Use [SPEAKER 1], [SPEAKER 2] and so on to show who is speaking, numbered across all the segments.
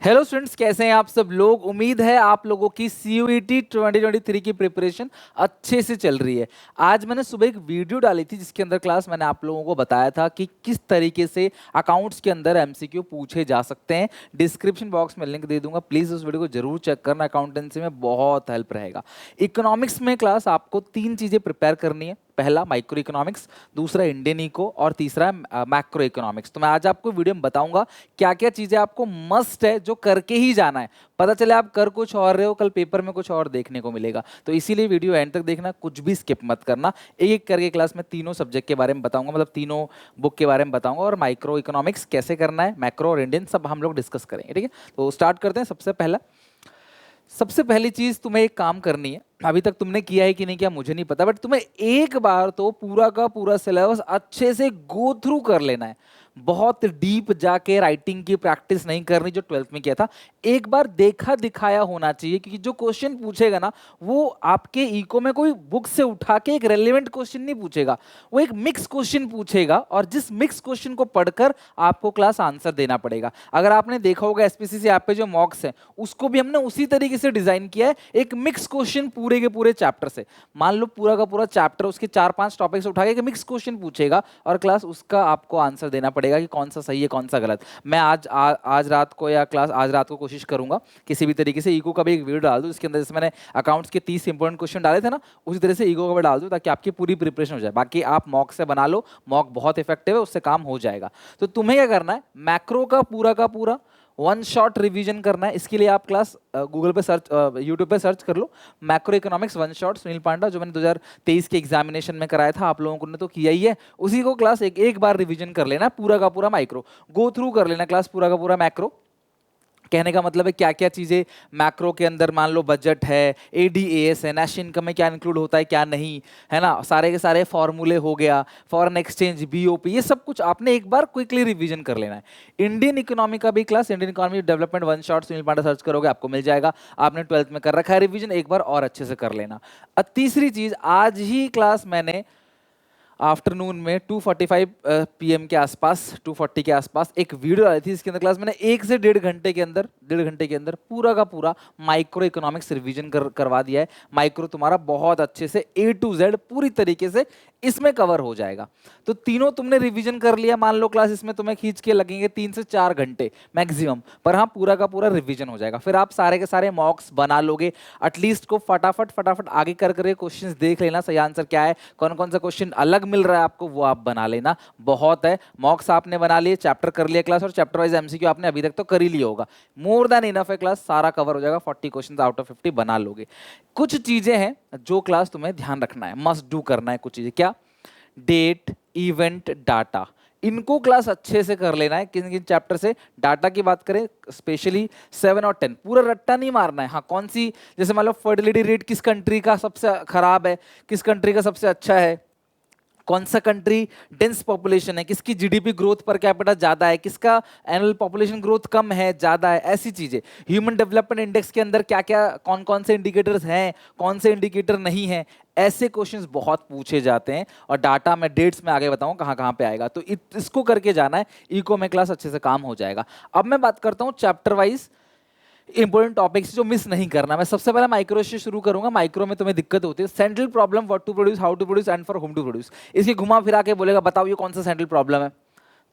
[SPEAKER 1] Hello students, कैसे हैं आप सब लोग। उम्मीद है आप लोगों की सीयूईटी 2023 की प्रिपरेशन अच्छे से चल रही है। आज मैंने सुबह एक वीडियो डाली थी जिसके अंदर क्लास मैंने आप लोगों को बताया था कि किस तरीके से अकाउंट्स के अंदर एमसीक्यू पूछे जा सकते हैं। डिस्क्रिप्शन बॉक्स में लिंक दे दूंगा, प्लीज़ उस वीडियो को जरूर चेक करना, अकाउंटेंसी में बहुत हेल्प रहेगा। इकोनॉमिक्स में क्लास आपको 3 चीज़ें प्रिपेयर करनी है। पहला माइक्रो इकोनॉमिक्स, दूसरा इंडियन इको और तीसरा मैक्रो इकोनॉमिक्स। तो मैं आज आपको वीडियो में बताऊंगा क्या क्या चीजें आपको मस्ट है जो करके ही जाना है। पता चले आप कर कुछ और रहे हो, कल पेपर में कुछ और देखने को मिलेगा। तो इसीलिए वीडियो एंड तक देखना, कुछ भी स्किप मत करना। एक एक करके क्लास में तीनों सब्जेक्ट के बारे में बताऊंगा, मतलब तीनों बुक के बारे में बताऊंगा, और माइक्रो इकोनॉमिक्स कैसे करना है, मैक्रो और इंडियन सब हम लोग डिस्कस करेंगे। ठीक है, तो स्टार्ट करते हैं। सबसे पहली चीज तुम्हें एक काम करनी है। अभी तक तुमने किया है कि नहीं किया मुझे नहीं पता, बट तुम्हें एक बार तो पूरा का पूरा सिलेबस अच्छे से गो थ्रू कर लेना है। बहुत डीप जाके राइटिंग की प्रैक्टिस नहीं करनी जो 12th में किया था। एक बार देखा दिखाया होना चाहिए, क्योंकि जो क्वेश्चन पूछेगा ना वो आपके इको में कोई बुक से उठा के एक रेलेवेंट क्वेश्चन नहीं पूछेगा। वो एक मिक्स क्वेश्चन पूछेगा, और जिस मिक्स क्वेश्चन को पढ़कर आपको क्लास आंसर देना पड़ेगा। अगर आपने देखा होगा एसपीसीसी ऐप पे जो मॉक्स है उसको भी हमने उसी तरीके से डिजाइन किया है, एक मिक्स क्वेश्चन पूरे के पूरे चैप्टर से। मान लो पूरा का पूरा चैप्टर उसके 4-5 टॉपिक्स उठा के एक मिक्स क्वेश्चन पूछेगा, और क्लास उसका आपको आंसर देना पड़ेगा कि कौन सा सही है कौन सा गलत। मैं आज रात को, या क्लास आज रात को कोशिश करूंगा किसी भी तरीके से इको का भी एक वीडियो डाल दूं, इसके अंदर जैसे मैंने अकाउंट्स के 30 इंपॉर्टेंट क्वेश्चन डाले थे ना, उसी तरह से इको का भी डाल दूं, ताकि आपकी पूरी प्रिपरेशन हो जाए। बाकी आप मॉक से बना लो, मॉक बहुत इफेक्टिव है, उससे काम हो जाएगा। तो तुम्हें क्या करना है, मैक्रो का पूरा वन शॉट रिवीजन करना है। इसके लिए आप क्लास गूगल पे सर्च, यूट्यूब पे सर्च कर लो, macroeconomics one shot Sunil Panda, जो मैंने 2023 के एग्जामिनेशन में कराया था। आप लोगों ने तो किया ही है, उसी को क्लास एक बार रिवीजन कर लेना, पूरा का पूरा माइक्रो गो थ्रू कर लेना क्लास, पूरा का पूरा मैक्रो। कहने का मतलब है क्या क्या चीजें मैक्रो के अंदर, मान लो बजट है, एडीएएस है, नेशनल इनकम में क्या इंक्लूड होता है क्या नहीं, है ना, सारे के सारे फॉर्मूले हो गया, फॉरेन एक्सचेंज, बीओपी, ये सब कुछ आपने एक बार क्विकली रिवीजन कर लेना है। इंडियन इकोनॉमी का भी class, Indian economy development one shot Sunil Panda search करोगे आपको मिल जाएगा। आपने 12th में कर रखा है रिवीजन, एक बार और अच्छे से कर लेना। तीसरी चीज, आज ही क्लास मैंने आफ्टरनून में 2:45 पीएम के आसपास, 2:40 के आसपास एक वीडियो आई थी। इसके अंदर क्लास मैंने 1 से 1.5 घंटे के अंदर, 1.5 घंटे के अंदर पूरा का पूरा माइक्रो इकोनॉमिक्स रिवीजन करवा दिया है। माइक्रो तुम्हारा बहुत अच्छे से ए टू जेड पूरी तरीके से इसमें कवर हो जाएगा। तो तीनों तुमने रिवीजन कर लिया, मान लो क्लास इसमें तुम्हें खींच के लगेंगे 3 से 4 घंटे मैक्सिमम, पर हाँ पूरा का पूरा रिवीजन हो जाएगा। फिर आप सारे के सारे मॉक्स बना लोगे, एटलीस्ट को फटाफट फटाफट आगे कर करके क्वेश्चंस देख लेना, सही आंसर क्या है, कौन कौन सा क्वेश्चन अलग मिल रहा है आपको, वो आप बना लेना। बहुत है, मॉक्स आपने बना लिए, चैप्टर कर लिया क्लास, और चैप्टर वाइज एमसीक्यू आपने अभी तक तो कर ही लिया होगा। मोर देन इनफ है क्लास, सारा कवर हो जाएगा। 40 क्वेश्चन आउट ऑफ 50 बना लोगे। कुछ चीजें हैं जो क्लास तुम्हें ध्यान रखना है, मस्ट डू करना है कुछ चीजें। क्या? डेट, इवेंट, डाटा, इनको क्लास अच्छे से कर लेना है। किन किन चैप्टर से? डाटा की बात करें स्पेशली 7 और 10, पूरा रट्टा नहीं मारना है। हाँ, कौन सी, जैसे मान लो फर्टिलिटी रेट किस कंट्री का सबसे खराब है, किस कंट्री का सबसे अच्छा है, कौन सा कंट्री डेंस पॉपुलेशन है, किसकी जीडीपी ग्रोथ पर कैपिटा ज्यादा है, किसका एनुअल पॉपुलेशन ग्रोथ कम है ज्यादा है, ऐसी चीजें। ह्यूमन डेवलपमेंट इंडेक्स के अंदर क्या क्या, कौन कौन से इंडिकेटर्स हैं, कौन से इंडिकेटर नहीं है, ऐसे क्वेश्चंस बहुत पूछे जाते हैं। और डाटा में डेट्स में आगे बताऊं कहां कहां पे आएगा, तो इसको करके जाना है। इको में क्लास अच्छे से काम हो जाएगा। अब मैं बात करता हूं चैप्टर वाइज इंपॉर्टेंट टॉपिक्स जो मिस नहीं करना। मैं सबसे पहले माइक्रो से शुरू करूंगा। माइक्रो में तुम्हें दिक्कत होती है, central problem, what to produce, how to produce and for whom to produce. इसकी घुमा फिरा के बोलेगा बताओ ये कौन सा सेंट्रल प्रॉब्लम है,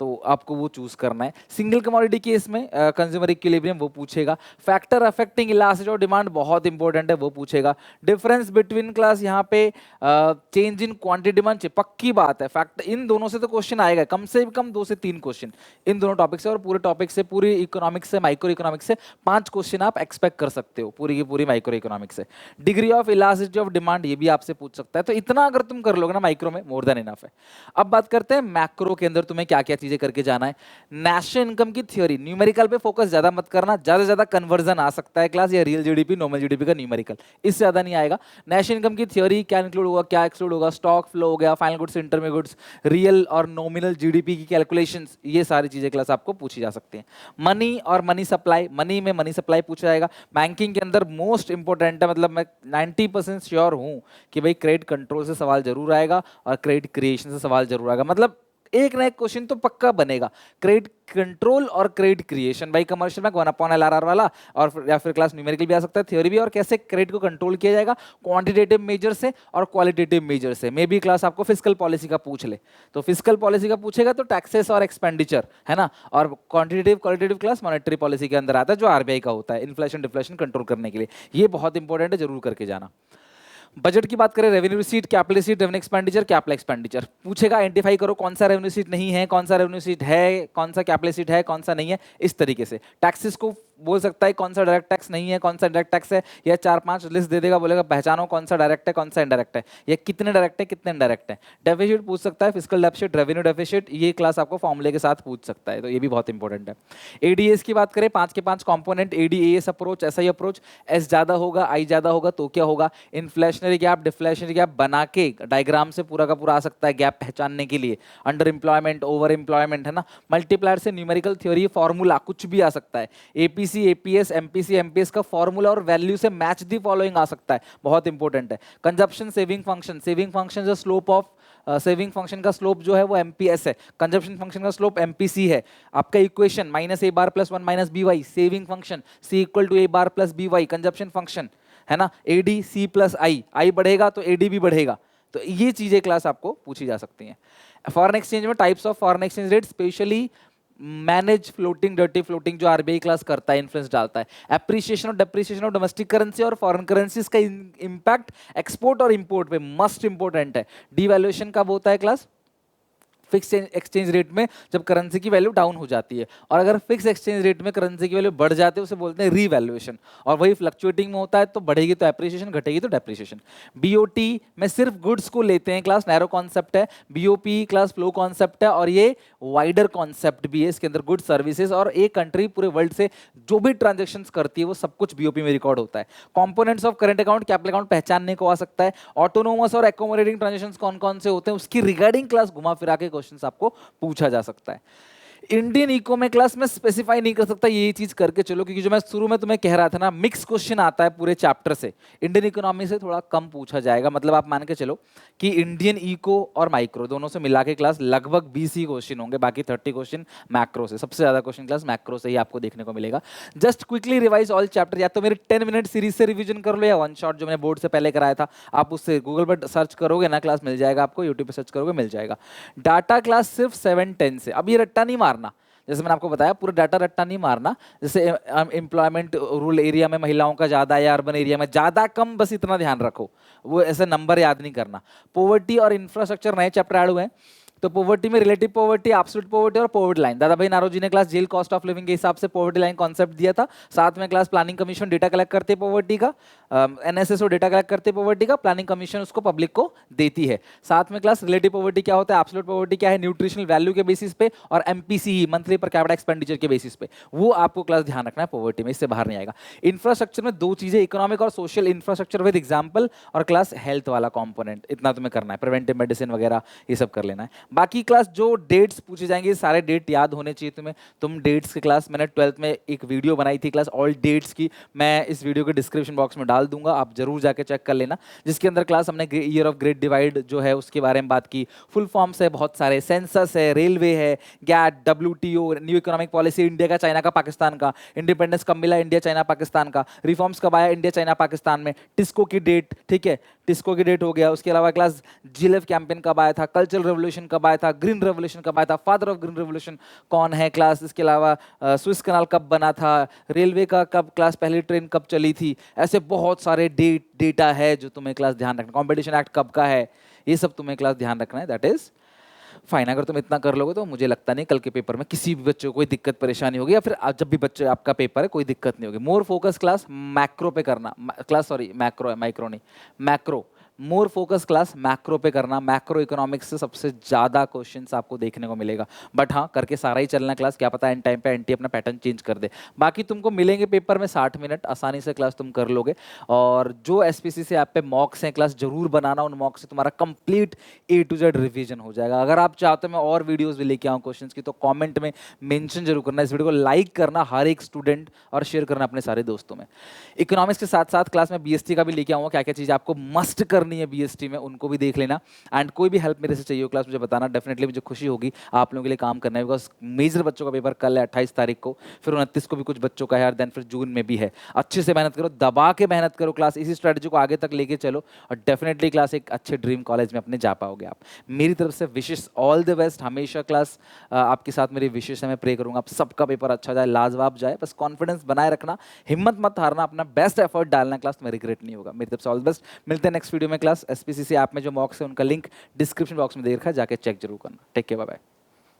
[SPEAKER 1] तो आपको वो चूज करना है। सिंगल कमोडिटी केस में कंज्यूमर इक्विलिब्रियम वो पूछेगा। फैक्टर अफेक्टिंग इलास्टिसिटी और डिमांड बहुत इंपॉर्टेंट है, वो पूछेगा। डिफरेंस बिटवीन क्लास, यहाँ पे चेंज इन क्वांटिटी डिमांड, पक्की बात है फैक्टर, इन दोनों से तो क्वेश्चन आएगा, कम से कम 2 से 3 क्वेश्चन इन दोनों टॉपिक से। और पूरे टॉपिक से, पूरी इकोनॉमिक्स से, माइक्रो इकोनॉमिक्स से 5 क्वेश्चन आप एक्सपेक्ट कर सकते हो पूरी की पूरी माइक्रो इकोनॉमिक्स से। Degree of elasticity of demand ये भी आपसे पूछ सकता है। तो इतना अगर तुम कर लोगे ना माइक्रो में, मोर देन इनफ है। अब बात करते हैं मैक्रो के अंदर तुम्हें क्या क्या चीजें करके जाना है। नेशनल इनकम की थ्योरी, न्यूमेरिकल पे फोकस ज्यादा मत करना, ज्यादा से ज्यादा कन्वर्जन आ सकता है क्लास, या रियल जीडीपी, नॉर्मल जीडीपी का न्यूमेरिकल, इससे ज्यादा नहीं आएगा। नेशनल इनकम की थ्योरी क्या इंक्लूड होगा, क्या एक्सक्लूड होगा, स्टॉक फ्लो हो गया, final goods, intermediate goods, real और नॉमिनल जीडीपी की कैलकुलेशंस, ये सारी चीजें क्लास आपको पूछी जा सकती हैं। मनी और मनी सप्लाई, मनी में मनी सप्लाई पूछा जाएगा। बैंकिंग के अंदर मोस्ट इंपॉर्टेंट है, मतलब मैं 90% श्योर हूं कि भाई क्रेडिट कंट्रोल से सवाल जरूर आएगा, और क्रेडिट क्रिएशन से सवाल जरूर आएगा। मतलब एक ना एक क्वेश्चन तो पक्का बनेगा। क्रेडिट कंट्रोल और क्रेडिट क्रिएशन, भाई कमर्शियल बैंक 1/LRR वाला, और या फिर क्लास न्यूमेरिकल भी आ सकता है, थ्योरी भी, और कैसे क्रेडिट को कंट्रोल किया जाएगा क्वांटिटेटिव मेजर से और क्वालिटेटिव मेजर से। मे भी क्लास आपको फिस्कल पॉलिसी का पूछ ले, तो फिस्कल पॉलिसी का पूछेगा तो टैक्सेस और एक्सपेंडिचर है ना, और quantitative qualitative class monetary policy के अंदर आता है जो आरबीआई का होता है इन्फ्लेशन डिफ्लेशन कंट्रोल करने के लिए। ये बहुत इंपॉर्टेंट है, जरूर करके जाना। बजट की बात करें, revenue receipt, capital receipt, revenue expenditure, capital expenditure पूछेगा, आइडेंटिफाई करो कौन सा रेवेन्यू रिसीट नहीं है, कौन सा रेवेन्यू रिसीट है, कौन सा कैपिटल रिसीट है, कौन सा नहीं है, इस तरीके से। टैक्सेस को बोल सकता है कौन सा डायरेक्ट टैक्स नहीं है, कौन सा डायरेक्ट टैक्स है, या 4-5 लिस्ट दे देगा, बोलेगा पहचानो कौन सा डायरेक्ट है कौन सा इनडायरेक्ट है, या कितने डायरेक्ट है कितने इनडायरेक्ट है। डेफिसिट पूछ सकता है, फिस्कल डेफिसिट, रेवेन्यू डेफिसिट, ये क्लास आपको फॉर्मूले के साथ पूछ सकता है, तो ये भी बहुत इंपॉर्टेंट है। एडीएस की बात करें, 5 के 5 component, ADS approach, SI approach, S ज्यादा होगा आई ज्यादा होगा तो क्या होगा, इन्फ्लेशनरी गैप डिफ्लेशनरी गैप बना के डायग्राम से पूरा का पूरा आ सकता है गैप पहचानने के लिए, अंडर एम्प्लॉयमेंट ओवर एम्प्लॉयमेंट है ना, मल्टीप्लायर से न्यूमेरिकल थ्योरी फॉर्मूला कुछ भी आ सकता है, एपीसी एपीएस एमपीसी एमपीएस का फॉर्मूला और वैल्यू से मैच दी फॉलोइंग आ सकता है, बहुत इंपॉर्टेंट है। कंजप्शन सेविंग फंक्शन जो स्लोप ऑफ सेविंग फंक्शन का स्लोप जो है वो एमपीएस है, कंजप्शन फंक्शन का स्लोप एमपीसी है। आपका equation -a bar plus 1 minus b y, saving function c equal to a bar plus b y, consumption function है ना, एडी सी प्लस आई बढ़ेगा तो एडी भी बढ़ेगा, तो ये चीजें क्लास आपको पूछी जा सकती हैं। फॉरेन एक्सचेंज में types of foreign exchange rate, specially manage floating dirty floating जो आरबीआई क्लास करता है, इन्फ्लुएंस डालता है। एप्रिसिएशन और डेप्रिसिएशन ऑफ डोमेस्टिक करेंसी और फॉरेन करेंसीज का इंपैक्ट एक्सपोर्ट और इंपोर्ट पे मस्ट इंपोर्टेंट है। डिवैल्यूएशन कब होता है क्लास, फिक्स एक्सचेंज रेट में जब करेंसी की वैल्यू डाउन हो जाती है, और अगर फिक्स एक्सचेंज रेट में करेंसी की वैल्यू बढ़ जाती है उसे बोलते हैं रीवैल्यूएशन, और वही फ्लक्चुएटिंग में होता है, तो बढ़ेगी तो एप्रिसिएशन, घटेगी तो डेप्रिसिएशन। बीओटी में सिर्फ गुड्स को लेते हैं क्लास, नैरो कॉन्सेप्ट है। बीओपी क्लास फ्लो कॉन्सेप्ट है, और ये वाइडर कॉन्सेप्ट भी है, इसके अंदर गुड सर्विसेज और एक कंट्री पूरे वर्ल्ड से जो भी ट्रांजेक्शन करती है वो सब कुछ बीओपी में रिकॉर्ड होता है। Components of current account, capital account पहचानने को आ सकता है। ऑटोनोमस और एकोमोडेटिंग ट्रांजेक्शन कौन कौन से होते हैं उसकी रिगार्डिंग क्लास घुमा फिरा के क्वेश्चन आपको पूछा जा सकता है। इंडियन इको में क्लास में स्पेसिफाई नहीं कर सकता, ये चीज करके चलो, क्योंकि जो मैं शुरू में तुम्हें कह रहा था ना, मिक्स क्वेश्चन आता है पूरे चैप्टर से, इंडियन इकोनॉमी से थोड़ा कम पूछा जाएगा। मतलब आप मान के चलो कि इंडियन इको और माइक्रो दोनों से मिला के क्लास लगभग 20 ही क्वेश्चन होंगे, बाकी 30 क्वेश्चन मैक्रो से, सबसे ज्यादा क्वेश्चन क्लास मैक्रो से ही आपको देखने को मिलेगा। Just quickly revise all chapter, या तो मेरे 10 मिनट सीरीज से रिविजन कर लो, या वन शॉट जो मैंने बोर्ड से पहले कराया था, आप उससे गूगल पर सर्च करोगे ना, क्लास मिल जाएगा आपको, यूट्यूब पर सर्च करोगे मिल जाएगा। डाटा क्लास सिर्फ 7-10 से, अब ये रट्टा नहीं मारना, जैसे मैंने आपको बताया पूरा डाटा रट्टा नहीं मारना, जैसे एम्प्लॉयमेंट रूरल एरिया में महिलाओं का ज़्यादा या अर्बन एरिया में ज़्यादा कम, बस इतना ध्यान रखो, वो ऐसे नंबर याद नहीं करना। पॉवर्टी और इंफ्रास्ट्रक्चर नए चैप्टर ऐड हुए हैं, तो पॉवर्टी में रिलेटिव पॉवर्टी, एब्सोल्यूट पॉवर्टी और poverty line. Dadabhai Naoroji ने क्लास जेल कॉस्ट ऑफ लिविंग के हिसाब से पॉवर्टी लाइन कॉन्सेप्ट दिया था। साथ में class planning commission data collect करते पॉवर्टी का, एनएसएसओ डेटा कलेक्ट करते पॉवर्टी का, प्लानिंग कमीशन उसको पब्लिक को देती है। साथ में क्लास रिलेटिव पॉवर्टी क्या होता है, एब्सोल्यूट पॉवर्टी क्या है, न्यूट्रिशनल वैल्यू के बेसिस पे, और MPC monthly per capita expenditure के बेसिस पे, वो आपको क्लास ध्यान रखना है पॉवर्टी में, इससे बाहर नहीं आएगा। इंफ्रास्ट्रक्चर में दो चीजें, इकोनॉमिक और सोशल इंफ्रास्ट्रक्चर विद एग्जाम्पल, और क्लास हेल्थ वाला कॉम्पोनेंट, इतना तुम्हें करना है, प्रिवेंटिव मेडिसिन वगैरह ये सब कर लेना है। बाकी क्लास जो डेट्स पूछे जाएंगे, सारे डेट याद होने चाहिए तुम्हें। तुम डेट्स की क्लास, मैंने 12th में एक वीडियो बनाई थी क्लास ऑल डेट्स की, मैं इस वीडियो के डिस्क्रिप्शन बॉक्स में डाल दूंगा, आप जरूर जाके चेक कर लेना, जिसके अंदर क्लास हमने ईयर ऑफ ग्रेट डिवाइड जो है उसके बारे में बात की, फुल फॉर्म्स है बहुत सारे, सेंसस है, रेलवे है, GATT, WTO, new economic policy, India का, चाइना का, पाकिस्तान का, इंडिपेंडेंस कब मिला, इंडिया चाइना पाकिस्तान का, रिफॉर्म्स कब आया, इंडिया चाइना पाकिस्तान में, टिस्को की डेट, ठीक है, टिस्को की डेट हो गया। उसके अलावा क्लास जीएलएफ कैंपेन कब आया था, कल्चरल रेवोल्यूशन कब आया था, ग्रीन रेवोल्यूशन कब आया था, फादर ऑफ ग्रीन रेवोल्यूशन कौन है क्लास। इसके अलावा स्विस कनाल कब बना था, रेलवे का कब क्लास पहली ट्रेन कब चली थी, ऐसे बहुत सारे डेटा है जो तुम्हें क्लास ध्यान रखना। कॉम्पिटिशन एक्ट कब का है, ये सब तुम्हें क्लास ध्यान रखना है, दैट इज फाइन। अगर तुम इतना कर लोगे तो मुझे लगता नहीं कल के पेपर में किसी भी बच्चे को कोई दिक्कत परेशानी होगी, या फिर जब भी बच्चे आपका पेपर है कोई दिक्कत नहीं होगी। मोर फोकस क्लास मैक्रो पे करना, क्लास सॉरी मैक्रो है, माइक्रो नहीं, macro, more focus class macro पे करना। मैक्रो इकोनॉमिक्स से सबसे ज़्यादा क्वेश्चंस आपको देखने को मिलेगा, बट हाँ करके सारा ही चलना क्लास, क्या पता एंड टाइम पे एनटी अपना पैटर्न चेंज कर दे। बाकी तुमको मिलेंगे पेपर में 60 मिनट, आसानी से क्लास तुम कर लोगे। और जो एसपीसी से आप पे मॉक्स हैं क्लास जरूर बनाना, उन मॉक्स से तुम्हारा complete A to Z revision हो जाएगा। अगर आप चाहते हो मैं और वीडियोज़ भी लेके आऊँ क्वेश्चन की, तो कॉमेंट में मेंशन जरूर करना, इस वीडियो को लाइक करना हर एक स्टूडेंट, और शेयर करना अपने सारे दोस्तों में। इकोनॉमिक्स के साथ साथ क्लास में बीएसटी का भी लेके आऊँगा, क्या क्या चीज़ आपको मस्ट करनी करनी है बीएसटी में उनको भी देख लेना। एंड कोई भी हेल्प मेरे से चाहिए हो क्लास मुझे बताना, डेफिनेटली मुझे खुशी होगी आप लोगों के लिए काम करना है, बिकॉज मेजर बच्चों का पेपर कल है 28 तारीख को, फिर 29 को भी कुछ बच्चों का है, देन फिर जून में भी है। अच्छे से मेहनत करो, दबा के मेहनत करो क्लास, इसी स्ट्रेटजी को आगे तक लेके चलो और डेफिनेटली क्लास एक अच्छे ड्रीम कॉलेज में अपने जा पाओगे आप। मेरी तरफ से विशेष ऑल द बेस्ट। हमेशा क्लास आपके साथ मेरी विशेष है, मैं प्रे करूंगा आप सबका पेपर अच्छा जाए, लाजवाब जाए। बस कॉन्फिडेंस बनाए रखना, हिम्मत मत हारना, अपना बेस्ट एफर्ट डालना क्लास में, रिग्रेट नहीं होगा। मेरी तरफ से ऑल द बेस्ट। मिलते हैं नेक्स्ट वीडियो में क्लास। एसपीसीसी ऐप में जो मॉक्स है उनका लिंक डिस्क्रिप्शन बॉक्स में दे रखा है, जाके चेक जरूर करना। Take care, bye bye.